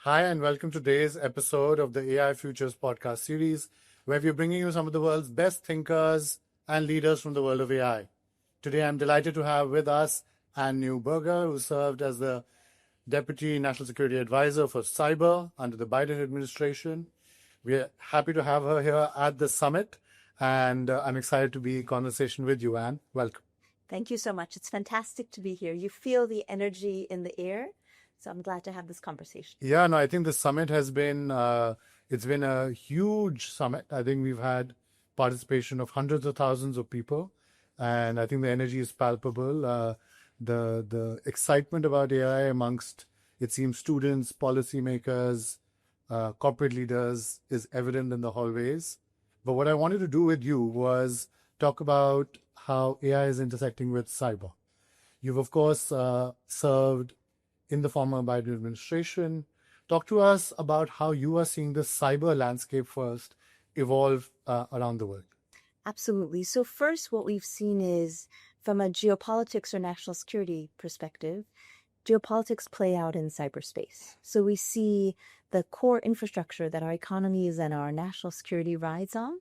Hi, and welcome to today's episode of the AI Futures podcast series, where we're bringing you some of the world's best thinkers and leaders from the world of AI. Today, I'm delighted to have with us Anne Neuberger, who served as the Deputy National Security Advisor for Cyber under the Biden administration. We're happy to have her here at the summit, and I'm excited to be in conversation with you, Anne. Welcome. Thank you so much. It's fantastic to be here. You feel the energy in the air. So I'm glad to have this conversation. Yeah, no, I think the summit has been, it's been a huge summit. I think we've had participation of hundreds of thousands of people, and I think the energy is palpable. The excitement about AI amongst, it seems, students, policymakers, corporate leaders is evident in the hallways. But what I wanted to do with you was talk about how AI is intersecting with cyber. You've, of course, served in the former Biden administration. Talk to us about how you are seeing the cyber landscape first evolve around the world. Absolutely. So first, what we've seen is from a geopolitics or national security perspective, geopolitics play out in cyberspace. So we see the core infrastructure that our economies and our national security rides on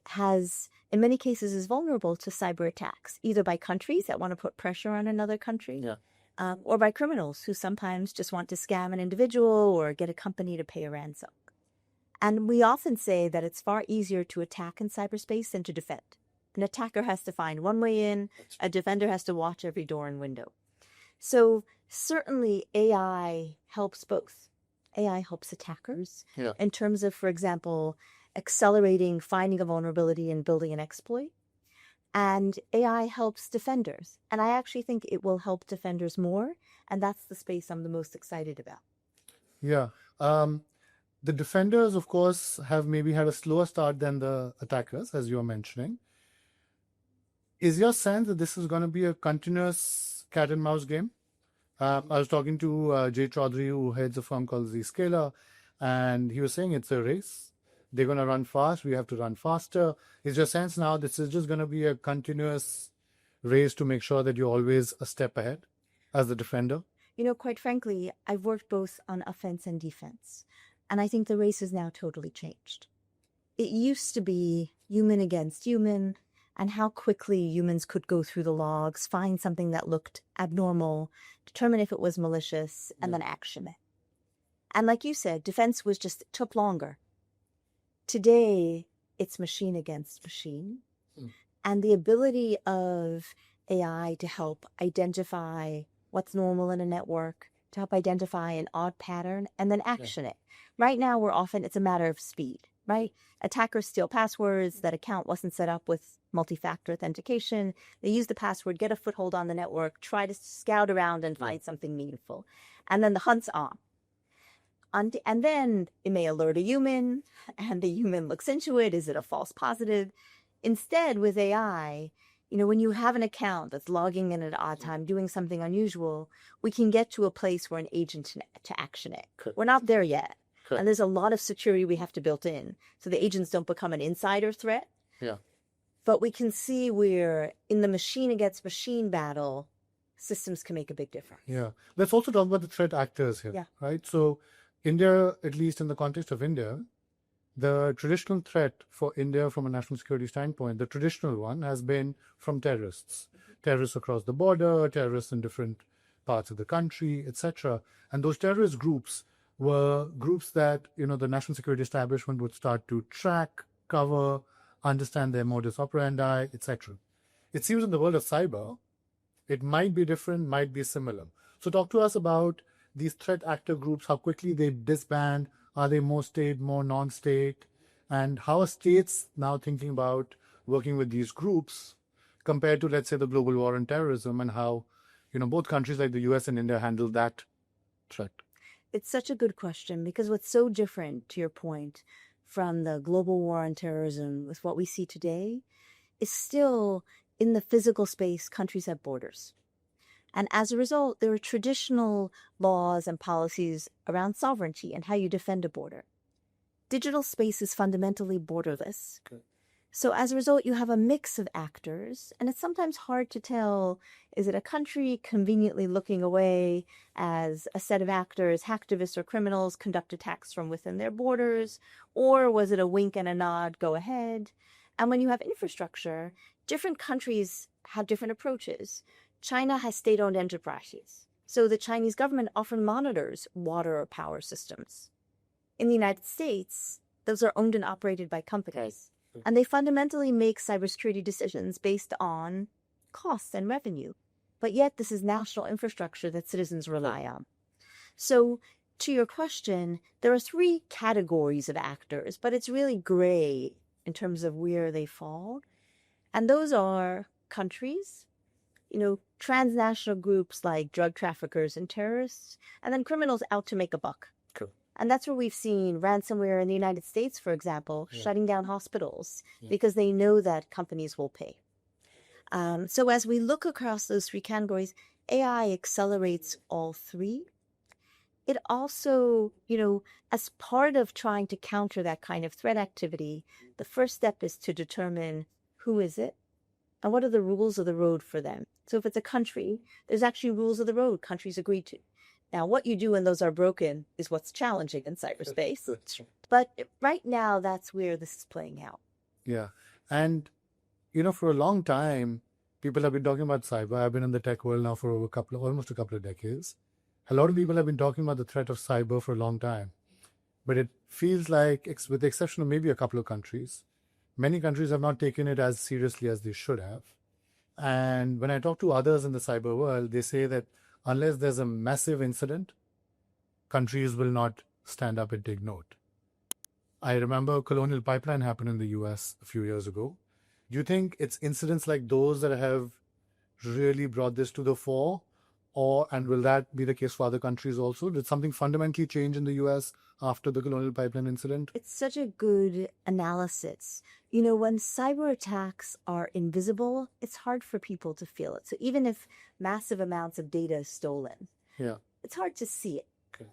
has, in many cases, is vulnerable to cyber attacks, either by countries that want to put pressure on another country, or by criminals who sometimes just want to scam an individual or get a company to pay a ransom. And we often say that it's far easier to attack in cyberspace than to defend. An attacker has to find one way in, a defender has to watch every door and window. So certainly AI helps both. AI helps attackers in terms of, for example, accelerating finding a vulnerability and building an exploit. And AI helps defenders. And I actually think it will help defenders more. And that's the space I'm the most excited about. Yeah. The defenders, of course, have maybe had a slower start than the attackers, as you were mentioning. Is your sense that this is going to be a continuous cat and mouse game? I was talking to Jay Chaudhary, who heads a firm called Zscaler, and he was saying it's a race. They're going to run fast. We have to run faster. Is your sense now this is just going to be a continuous race to make sure that you're always a step ahead as the defender? You know, quite frankly, I've worked both on offense and defense. And I think the race has now totally changed. It used to be human against human, and how quickly humans could go through the logs, find something that looked abnormal, determine if it was malicious, and then action it. And like you said, defense took longer. Today, it's machine against machine. And the ability of AI to help identify what's normal in a network, to help identify an odd pattern, and then action it. Right now, it's a matter of speed, right? Attackers steal passwords. That account wasn't set up with multi-factor authentication. They use the password, get a foothold on the network, try to scout around and find something meaningful. And then the hunt's on. And then it may alert a human, and the human looks into it. Is it a false positive? Instead, with AI, you know, when you have an account that's logging in at an odd time, doing something unusual, we can get to a place where an agent to action it. We're not there yet. And there's a lot of security we have to build in, so the agents don't become an insider threat. But we can see where in the machine against machine battle, systems can make a big difference. Let's also talk about the threat actors here, right? So India, at least in the context of India, the traditional threat for India from a national security standpoint, the traditional one has been from terrorists. Terrorists across the border, terrorists in different parts of the country, etc. And those terrorist groups were groups that, you know, the national security establishment would start to track, cover, understand their modus operandi, etc. It seems in the world of cyber, it might be different, might be similar. So talk to us about these threat actor groups, how quickly they disband. Are they more state, more non-state? And how are states now thinking about working with these groups compared to, let's say, the global war on terrorism, and how, you know, both countries like the US and India handle that threat? It's such a good question, because what's so different, to your point, from the global war on terrorism with what we see today is still in the physical space, countries have borders. And as a result, there are traditional laws and policies around sovereignty and how you defend a border. Digital space is fundamentally borderless. So as a result, you have a mix of actors, and it's sometimes hard to tell, is it a country conveniently looking away as a set of actors, hacktivists or criminals, conduct attacks from within their borders, or was it a wink and a nod, go ahead? And when you have infrastructure, different countries have different approaches. China has state-owned enterprises, so the Chinese government often monitors water or power systems. In the United States, those are owned and operated by companies. And they fundamentally make cybersecurity decisions based on costs and revenue. But yet this is national infrastructure that citizens rely on. So to your question, there are three categories of actors, but it's really gray in terms of where they fall. And those are countries, transnational groups like drug traffickers and terrorists, and then criminals out to make a buck. And that's where we've seen ransomware in the United States, for example, shutting down hospitals because they know that companies will pay. So as we look across those three categories, AI accelerates all three. It also, as part of trying to counter that kind of threat activity, the first step is to determine who is it and what are the rules of the road for them. So if it's a country, there's actually rules of the road countries agreed to. Now, what you do when those are broken is what's challenging in cyberspace. That's right. But right now, that's where this is playing out. Yeah. And, for a long time, people have been talking about cyber. I've been in the tech world now for almost a couple of decades. A lot of people have been talking about the threat of cyber for a long time. But it feels like, with the exception of maybe a couple of countries, many countries have not taken it as seriously as they should have. And when I talk to others in the cyber world, they say that unless there's a massive incident, countries will not stand up and take note. I remember Colonial Pipeline happened in the US a few years ago. Do you think it's incidents like those that have really brought this to the fore? And will that be the case for other countries also? Did something fundamentally change in the US after the Colonial Pipeline incident? It's such a good analysis. When cyber attacks are invisible, it's hard for people to feel it. So even if massive amounts of data is stolen, it's hard to see it. Okay.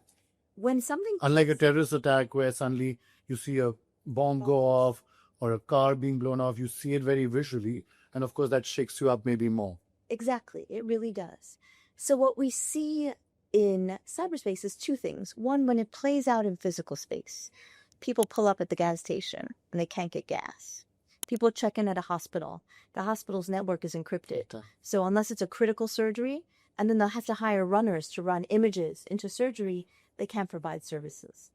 When something... Unlike a terrorist attack where suddenly you see a bomb go off or a car being blown off, you see it very visually. And of course, that shakes you up maybe more. Exactly. It really does. So what we see in cyberspace is two things. One, when it plays out in physical space, people pull up at the gas station and they can't get gas. People check in at a hospital. The hospital's network is encrypted. So unless it's a critical surgery, and then they'll have to hire runners to run images into surgery, they can't provide services.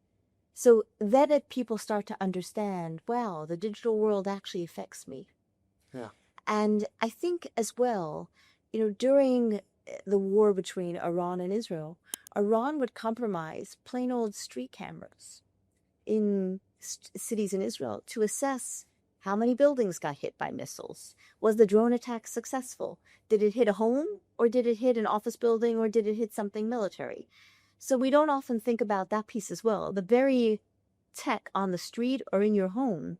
So then people start to understand, wow, the digital world actually affects me. Yeah. And I think as well, during the war between Iran and Israel, Iran would compromise plain old street cameras in cities in Israel to assess how many buildings got hit by missiles. Was the drone attack successful? Did it hit a home, or did it hit an office building, or did it hit something military? So we don't often think about that piece as well. The very tech on the street or in your home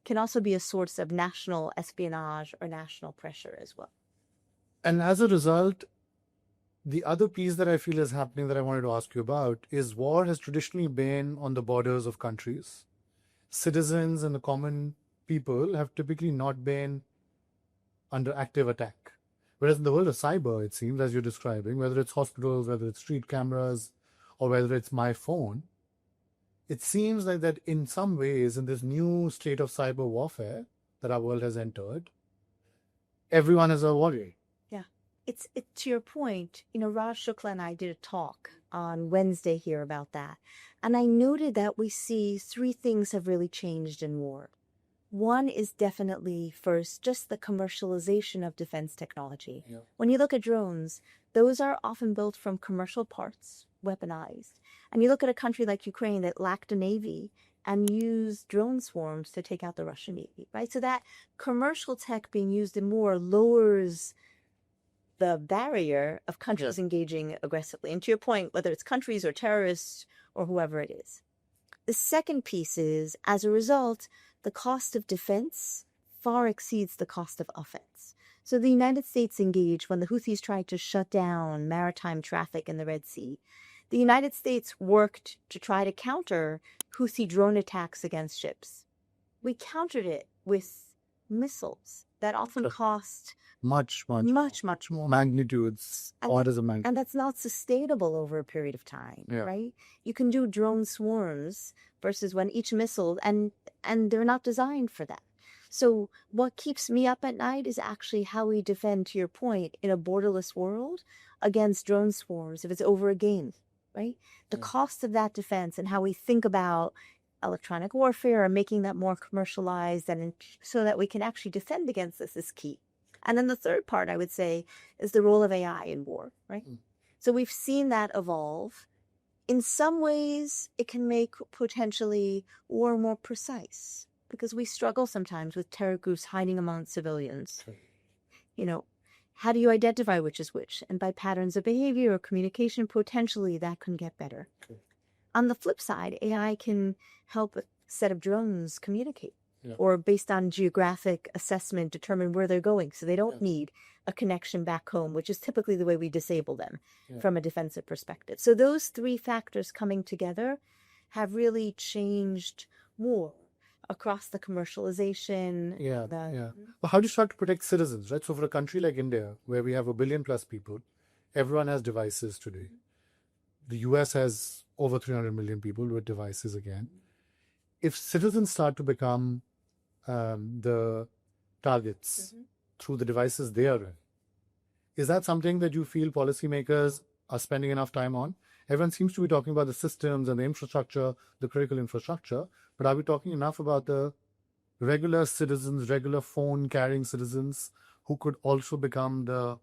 can also be a source of national espionage or national pressure as well. And as a result, the other piece that I feel is happening that I wanted to ask you about is war has traditionally been on the borders of countries. Citizens and the common people have typically not been under active attack. Whereas in the world of cyber, it seems, as you're describing, whether it's hospitals, whether it's street cameras, or whether it's my phone, it seems like that in some ways, in this new state of cyber warfare that our world has entered, everyone is a warrior. It's to your point, Raj Shukla and I did a talk on Wednesday here about that. And I noted that we see three things have really changed in war. One is definitely, first, just the commercialization of defense technology. Yeah. When you look at drones, those are often built from commercial parts, weaponized. And you look at a country like Ukraine that lacked a navy and used drone swarms to take out the Russian navy, right? So that commercial tech being used in war lowers the barrier of countries engaging aggressively. And to your point, whether it's countries or terrorists or whoever it is. The second piece is, as a result, the cost of defense far exceeds the cost of offense. So the United States engaged when the Houthis tried to shut down maritime traffic in the Red Sea. The United States worked to try to counter Houthi drone attacks against ships. We countered it with missiles that often cost much more magnitudes, orders of magnitude. And that's not sustainable over a period of time, right? You can do drone swarms versus when each missile, and they're not designed for that. So what keeps me up at night is actually how we defend, to your point, in a borderless world against drone swarms if it's over a game, right? The cost of that defense and how we think about electronic warfare and making that more commercialized and so that we can actually defend against this is key. And then the third part, I would say, is the role of AI in war, right? So we've seen that evolve. In some ways, it can make potentially war more precise because we struggle sometimes with terror groups hiding among civilians. You know, how do you identify which is which? And by patterns of behavior or communication, potentially that can get better. On the flip side, AI can help a set of drones communicate or based on geographic assessment, determine where they're going. So they don't need a connection back home, which is typically the way we disable them from a defensive perspective. So those three factors coming together have really changed war across the commercialization. But how do you start to protect citizens, right? So for a country like India, where we have 1 billion plus people, everyone has devices today. The US has over 300 million people with devices again. If citizens start to become the targets through the devices they are in, is that something that you feel policymakers are spending enough time on? Everyone seems to be talking about the systems and the infrastructure, the critical infrastructure, but are we talking enough about the regular citizens, regular phone-carrying citizens who could also become the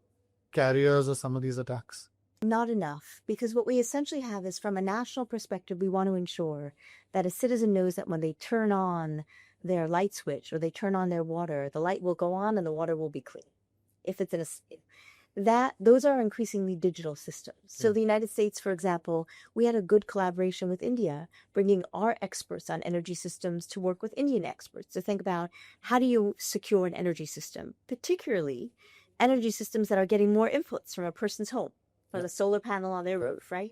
carriers of some of these attacks? Not enough, because what we essentially have is from a national perspective, we want to ensure that a citizen knows that when they turn on their light switch or they turn on their water, the light will go on and the water will be clean. If it's in those are increasingly digital systems. So the United States, for example, we had a good collaboration with India, bringing our experts on energy systems to work with Indian experts to think about how do you secure an energy system, particularly energy systems that are getting more inputs from a person's home, from the solar panel on their roof, right?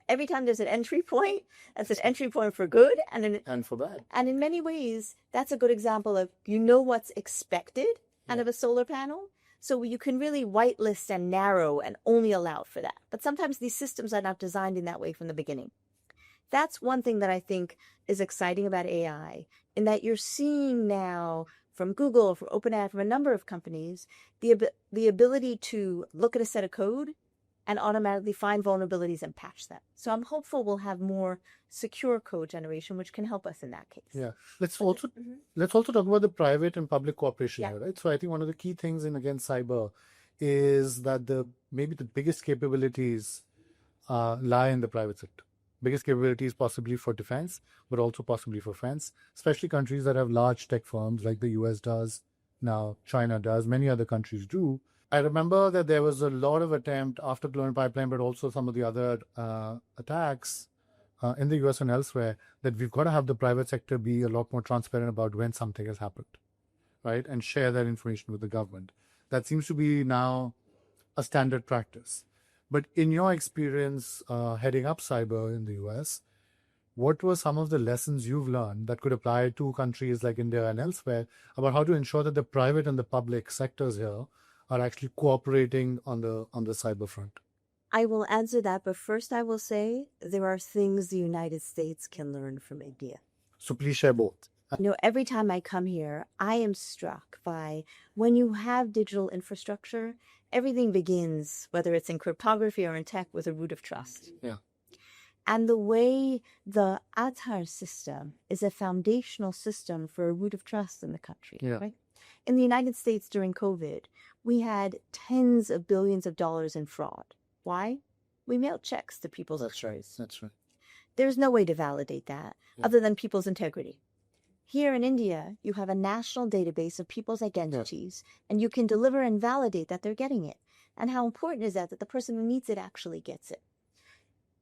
Every time there's an entry point, that's an entry point for good and for bad. And in many ways, that's a good example of what's expected out of a solar panel. So you can really whitelist and narrow and only allow for that. But sometimes these systems are not designed in that way from the beginning. That's one thing that I think is exciting about AI, in that you're seeing now from Google, from OpenAI, from a number of companies, the ability to look at a set of code and automatically find vulnerabilities and patch them. So I'm hopeful we'll have more secure code generation, which can help us in that case. Yeah. Let's also talk about the private and public cooperation here, right? So I think one of the key things in against cyber is that maybe the biggest capabilities lie in the private sector. Biggest capabilities possibly for defense, but also possibly for defense, especially countries that have large tech firms like the US does, now China does, many other countries do. I remember that there was a lot of attempt after Clone Pipeline, but also some of the other attacks in the US and elsewhere, that we've got to have the private sector be a lot more transparent about when something has happened, right? And share that information with the government. That seems to be now a standard practice. But in your experience heading up cyber in the US, what were some of the lessons you've learned that could apply to countries like India and elsewhere about how to ensure that the private and the public sectors here are actually cooperating on the cyber front? I will answer that, but first I will say there are things the United States can learn from India. So please share both. Every time I come here, I am struck by when you have digital infrastructure, everything begins, whether it's in cryptography or in tech, with a root of trust. Yeah. And the way the Aadhaar system is a foundational system for a root of trust in the country, right? In the United States during COVID, we had tens of billions of dollars in fraud. Why? We mailed checks to people's That's right. There's no way to validate that other than people's integrity. Here in India, you have a national database of people's identities, and you can deliver and validate that they're getting it. And how important is that the person who needs it actually gets it?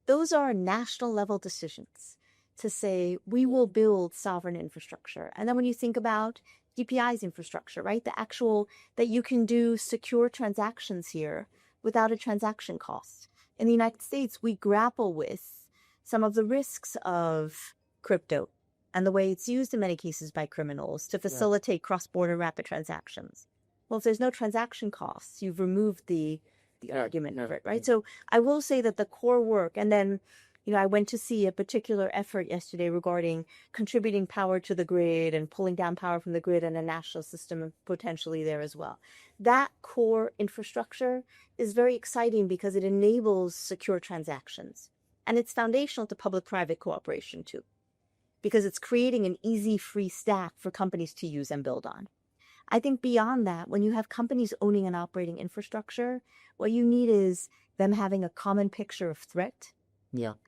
Those are national level decisions to say, we will build sovereign infrastructure. And then when you think about DPI's infrastructure, right? The actual, that you can do secure transactions here without a transaction cost. In the United States, we grapple with some of the risks of crypto, and the way it's used in many cases by criminals to facilitate cross-border rapid transactions. Well, if there's no transaction costs, you've removed the argument of it, right? So I will say that the core work, and then, I went to see a particular effort yesterday regarding contributing power to the grid and pulling down power from the grid and a national system potentially there as well. That core infrastructure is very exciting because it enables secure transactions. And it's foundational to public-private cooperation too, because it's creating an easy, free stack for companies to use and build on. I think beyond that, when you have companies owning and operating infrastructure, what you need is them having a common picture of threat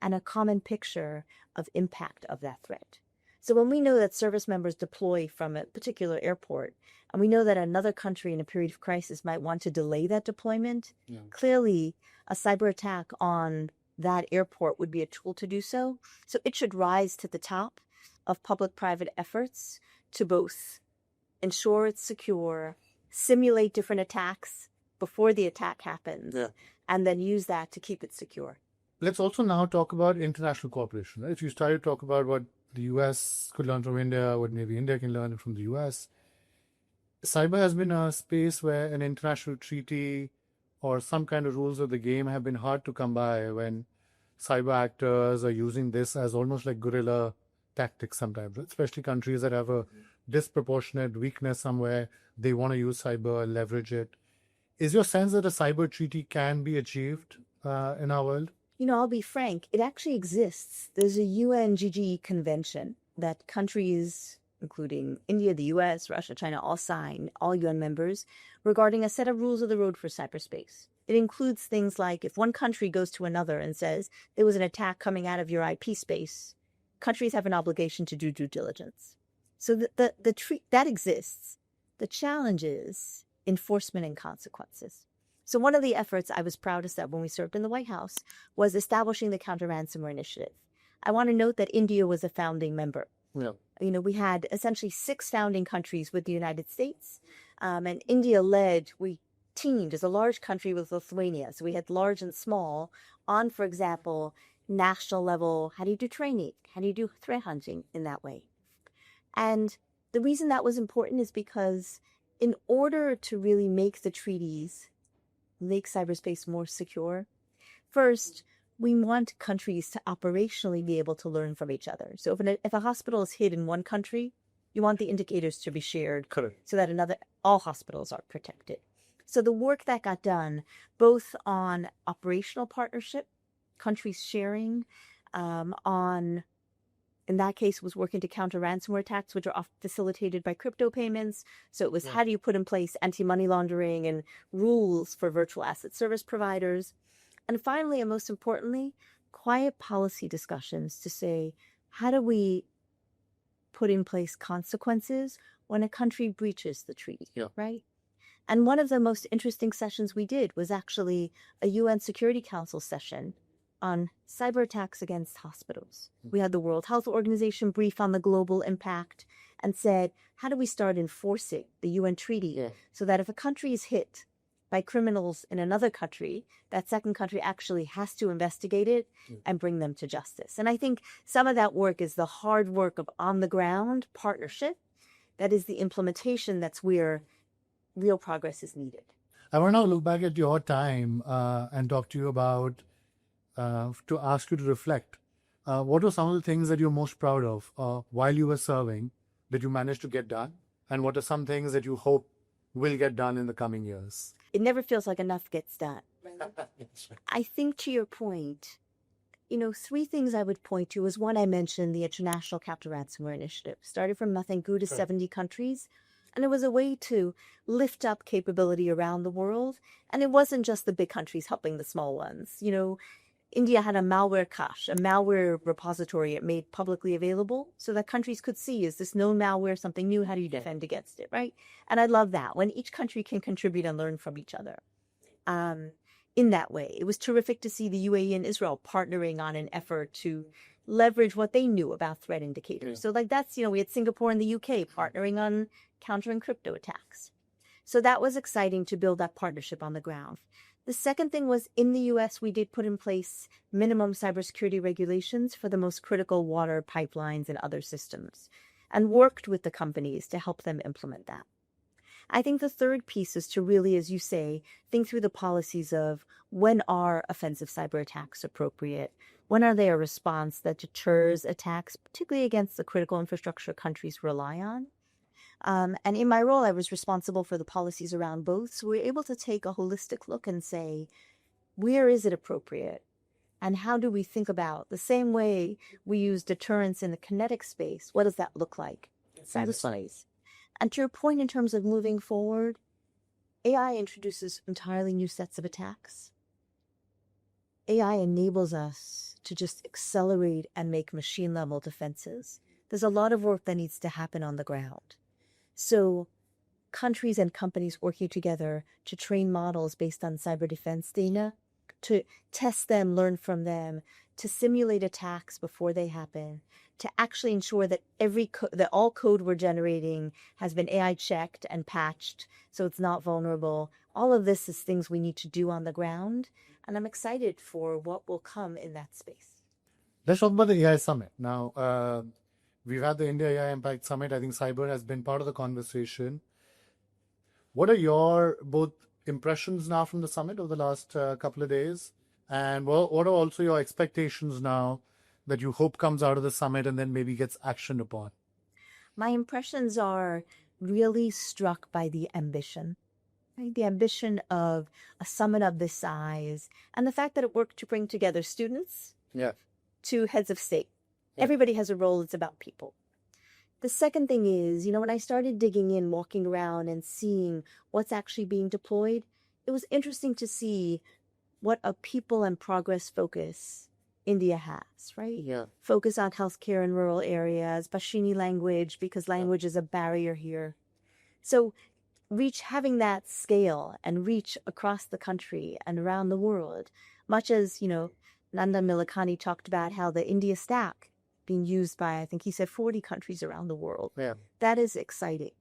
and a common picture of impact of that threat. So when we know that service members deploy from a particular airport, and we know that another country in a period of crisis might want to delay that deployment, clearly a cyber attack on that airport would be a tool to do so. So it should rise to the top of public-private efforts to both ensure it's secure, simulate different attacks before the attack happens, and then use that to keep it secure. Let's also now talk about international cooperation. Right? If you started to talk about what the US could learn from India, what maybe India can learn from the US, cyber has been a space where an international treaty or some kind of rules of the game have been hard to come by when cyber actors are using this as almost like guerrilla tactics sometimes, especially countries that have a disproportionate weakness somewhere. They want to use cyber, leverage it. Is your sense that a cyber treaty can be achieved in our world? I'll be frank, it actually exists. There's a UNGG convention that countries, including India, the US, Russia, China, all sign, all UN members, regarding a set of rules of the road for cyberspace. It includes things like if one country goes to another and says there was an attack coming out of your IP space, countries have an obligation to do due diligence. So that exists. The challenge is enforcement and consequences. So one of the efforts I was proudest of when we served in the White House was establishing the Counter-Ransomware Initiative. I want to note that India was a founding member. We had essentially 6 founding countries with the United States, and India led, we teamed as a large country with Lithuania. So we had large and small on, for example, national level, how do you do training? How do you do threat hunting in that way? And the reason that was important is because in order to really make the treaties make cyberspace more secure, first, we want countries to operationally be able to learn from each other. So if a hospital is hit in one country, you want the indicators to be shared so that all hospitals are protected. So the work that got done, both on operational partnership, countries sharing, in that case, was working to counter ransomware attacks, which are often facilitated by crypto payments. So it was how do you put in place anti-money laundering and rules for virtual asset service providers. And finally, and most importantly, quiet policy discussions to say, how do we put in place consequences when a country breaches the treaty, right? And one of the most interesting sessions we did was actually a UN Security Council session on cyber attacks against hospitals. We had the World Health Organization brief on the global impact and said, how do we start enforcing the UN treaty so that if a country is hit by criminals in another country, that second country actually has to investigate it and bring them to justice. And I think some of that work is the hard work of on-the-ground partnership. That is the implementation that's where real progress is needed. I want to look back at your time and talk to you about, to ask you to reflect. What are some of the things that you're most proud of while you were serving that you managed to get done? And what are some things that you hope will get done in the coming years? It never feels like enough gets done. I think to your point, 3 things I would point to is one, I mentioned the International Counter-Ransomware Initiative. Started from nothing, grew to 70 countries. And it was a way to lift up capability around the world. And it wasn't just the big countries helping the small ones. India had a malware cache, a malware repository it made publicly available so that countries could see, is this known malware something new? How do you defend against it, right? And I love that, when each country can contribute and learn from each other. In that way, it was terrific to see the UAE and Israel partnering on an effort to leverage what they knew about threat indicators. So that's, we had Singapore and the UK partnering on countering crypto attacks. So that was exciting to build that partnership on the ground. The second thing was in the US, we did put in place minimum cybersecurity regulations for the most critical water pipelines and other systems and worked with the companies to help them implement that. I think the third piece is to really, as you say, think through the policies of when are offensive cyber attacks appropriate? When are they a response that deters attacks, particularly against the critical infrastructure countries rely on? And in my role, I was responsible for the policies around both. So we were able to take a holistic look and say, where is it appropriate? And how do we think about the same way we use deterrence in the kinetic space? What does that look like in cyberspace? And to your point, in terms of moving forward, AI introduces entirely new sets of attacks. AI enables us to just accelerate and make machine level defenses. There's a lot of work that needs to happen on the ground. So countries and companies working together to train models based on cyber defense data, to test them, learn from them, to simulate attacks before they happen, to actually ensure that that all code we're generating has been AI checked and patched so it's not vulnerable. All of this is things we need to do on the ground, and I'm excited for what will come in that space. Let's talk about the AI Summit. Now, we've had the India AI Impact Summit. I think cyber has been part of the conversation. What are your both impressions now from the summit over the last couple of days? And what are also your expectations now that you hope comes out of the summit and then maybe gets actioned upon? My impressions are really struck by the ambition, right? The ambition of a summit of this size and the fact that it worked to bring together students to heads of state. Yeah. Everybody has a role. It's about people. The second thing is, when I started digging in, walking around and seeing what's actually being deployed, it was interesting to see what a people and progress focus India has, right? Yeah. Focus on healthcare in rural areas, Bashini language, because language is a barrier here. So having that scale and reach across the country and around the world, much as, Nandan Milakani talked about how the India stack being used by, I think he said 40 countries around the world. Yeah. That is exciting.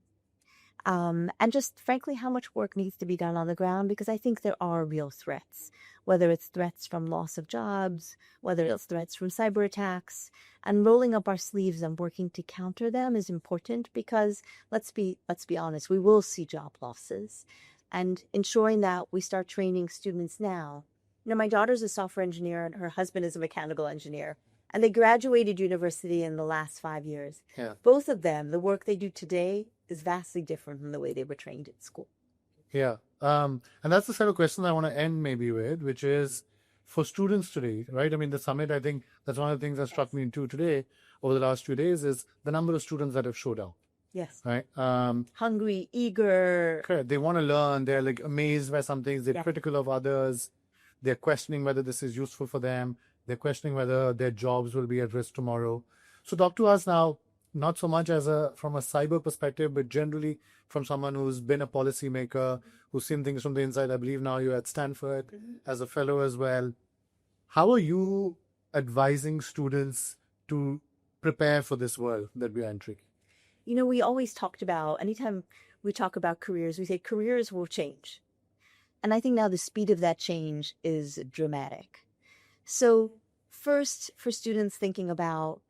And just frankly, how much work needs to be done on the ground, because I think there are real threats, whether it's threats from loss of jobs, whether it's threats from cyber attacks, and rolling up our sleeves and working to counter them is important, because let's be honest, we will see job losses, and ensuring that we start training students now. My daughter's a software engineer and her husband is a mechanical engineer, and they graduated university in the last 5 years. Yeah. Both of them, the work they do today is vastly different from the way they were trained at school. Yeah. And that's the set of questions I want to end maybe with, which is for students today, right? I mean, the summit, I think that's one of the things that struck me too today over the last few days is the number of students that have showed up. Yes. Right. Hungry, eager. Correct. They want to learn. They're like amazed by some things. They're critical of others. They're questioning whether this is useful for them. They're questioning whether their jobs will be at risk tomorrow. So talk to us now, not so much from a cyber perspective, but generally from someone who's been a policymaker, who's seen things from the inside. I believe now you're at Stanford as a fellow as well. How are you advising students to prepare for this world that we are entering? We always talked about, anytime we talk about careers, we say careers will change. And I think now the speed of that change is dramatic. So first, for students thinking about,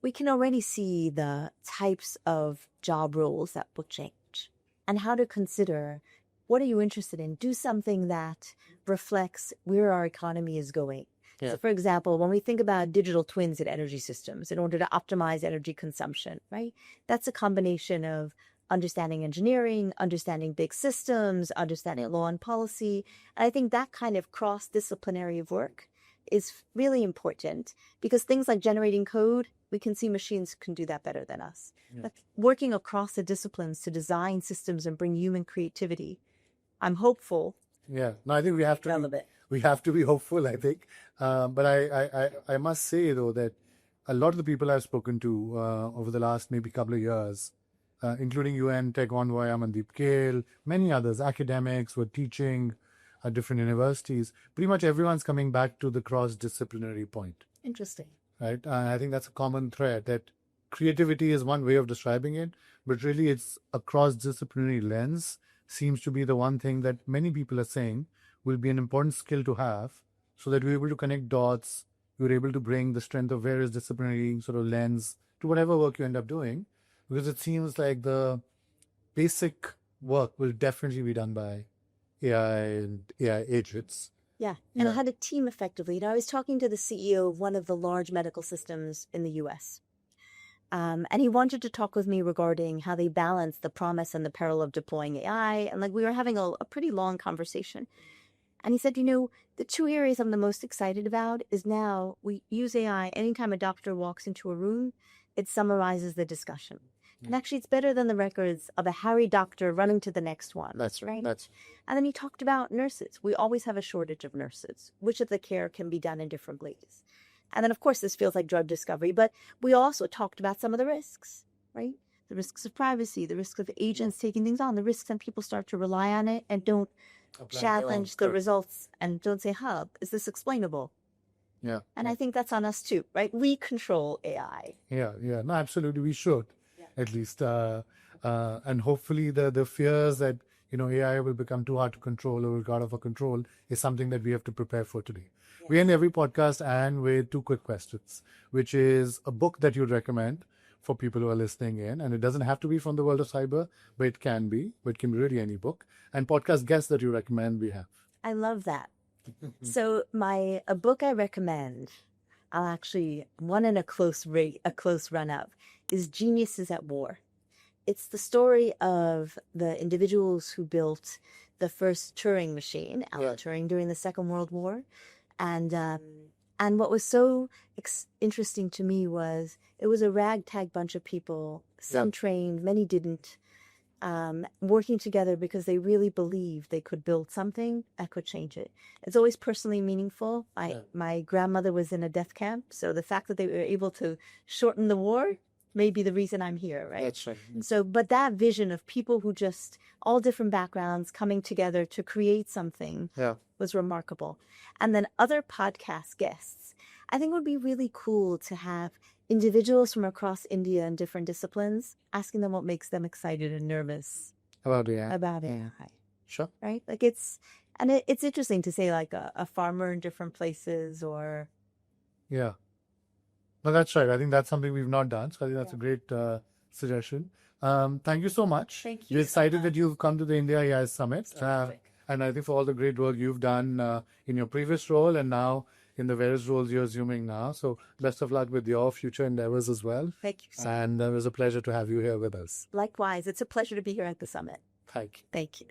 we can already see the types of job roles that will change and how to consider, what are you interested in? Do something that reflects where our economy is going. Yeah. So for example, when we think about digital twins in energy systems in order to optimize energy consumption, right? That's a combination of understanding engineering, understanding big systems, understanding law and policy. And I think that kind of cross-disciplinary work is really important, because things like generating code, we can see machines can do that better than us. Yeah. But working across the disciplines to design systems and bring human creativity, I'm hopeful. Yeah, no, I think we have to be hopeful, I think. But I must say, though, that a lot of the people I've spoken to over the last maybe couple of years, including UN Tech Envoy Amandeep Kale, many others, academics who are teaching at different universities, pretty much everyone's coming back to the cross-disciplinary point. Interesting. Right? I think that's a common thread, that creativity is one way of describing it, but really it's a cross-disciplinary lens seems to be the one thing that many people are saying will be an important skill to have so that we're able to connect dots. You're able to bring the strength of various disciplinary sort of lens to whatever work you end up doing, because it seems like the basic work will definitely be done by AI and AI agents. Yeah. And I had a team effectively. I was talking to the CEO of one of the large medical systems in the US. And he wanted to talk with me regarding how they balance the promise and the peril of deploying AI. And like we were having a pretty long conversation. And he said, the two areas I'm the most excited about is now we use AI. Anytime a doctor walks into a room, it summarizes the discussion. And actually, it's better than the records of a harried doctor running to the next one. That's right. And then he talked about nurses. We always have a shortage of nurses, which of the care can be done in different ways. And then, of course, this feels like drug discovery, but we also talked about some of the risks, right? The risks of privacy, the risks of agents taking things on, the risks when people start to rely on it and don't challenge the results and don't say, is this explainable? Yeah. And I think that's on us too, right? We control AI. Yeah. No, absolutely. We should, at least. And hopefully the fears that, AI will become too hard to control or out of our control is something that we have to prepare for today. Yeah. We end every podcast and with 2 quick questions, which is a book that you'd recommend for people who are listening in. And it doesn't have to be from the world of cyber, but it can be. But it can be really any book. And podcast guests that you recommend we have. I love that. So a book I recommend, I'll actually, one in a close run up, is Geniuses at War. It's the story of the individuals who built the first Turing machine, Alan Turing, during the Second World War. And what was so interesting to me was it was a ragtag bunch of people, some trained, many didn't, working together because they really believed they could build something that could change it. It's always personally meaningful. My grandmother was in a death camp, so the fact that they were able to shorten the war may be the reason I'm here, right? That's right. So, but that vision of people who just, all different backgrounds coming together to create something was remarkable. And then other podcast guests, I think it would be really cool to have individuals from across India in different disciplines, asking them what makes them excited and nervous about AI. Sure. Right? Like it's interesting to say like a farmer in different places or. Yeah. No, that's right. I think that's something we've not done. So I think that's a great suggestion. Thank you so much. Thank you. We're excited that you've come to the India AI Summit. And I think for all the great work you've done in your previous role and now in the various roles you're assuming now. So best of luck with your future endeavors as well. Thank you. And it was a pleasure to have you here with us. Likewise. It's a pleasure to be here at the summit. Thank you. Thank you.